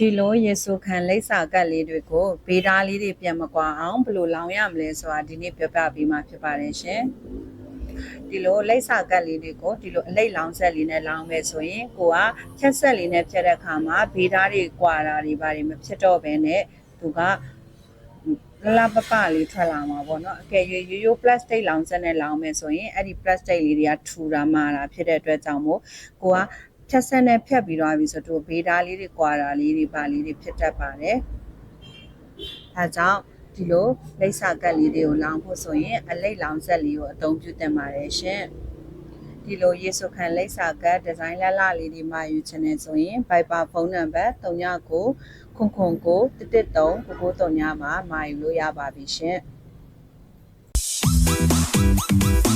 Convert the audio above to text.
ဒီလိုယေရှုခံလိပ်စာကတ်လေးတွေကိုဗေဒာလေးတွေပြန်မကွာအောင်ဘယ်လိုလောင်ရမလဲဆိုတာဒီနေ့ပြောပြပေးမှာဖြစ်ပါတယ်ရှင်ဒီလိုလိပ်စာကတ်လေးတွေကိုဒီလိုအလိပ်လောင်ဆက်လေးနဲ့လောင်မယ်ဆိုရင်ကိုကဖြတ်ဆက်လေးနဲ့ဖြတ်တဲ့အခါမှာဗေဒာတွေကွာတာတွေဘာတွေမဖြစ်တော့ဘဲနဲ့သူကလပပလေးထွက်လာမှာပေါ့နော်အကယ်၍ရိုး plastic လောင်ဆက်နဲ့လောင်မယ်ဆိုရင်အဲ့ဒီ plastic လေးတွေကထူတာမာတာဖြစ်တဲ့အတွက်ကြောင့်မို့ကိုကဖြတ်ဆက်နဲ့ဖြတ်ပြီးတော့ပြီဆိုတော့ဗေဒာလေးတွေကွာတာလေးတွေပါလေးတွေဖြစ်တတ်ပါတယ်။ဒါကြောင့်ဒီလိုလိပ်စာကတ်လေးတွေကိုလောင်ဖို့ဆိုရင်အလိပ်လောင်ဆက်လေးကိုအသုံးပြုသင့်ပါတယ်ရှင်။ဒီလိုယေရှုခံလိပ်စာကတ်ဒီဇိုင်းလှလှလေးတွေမှာယူချင်တယ်ဆိုရင် Viber ဖုန်းနံပါတ်3991139939မှာမှာယူလို့ရပါပြီရှင်။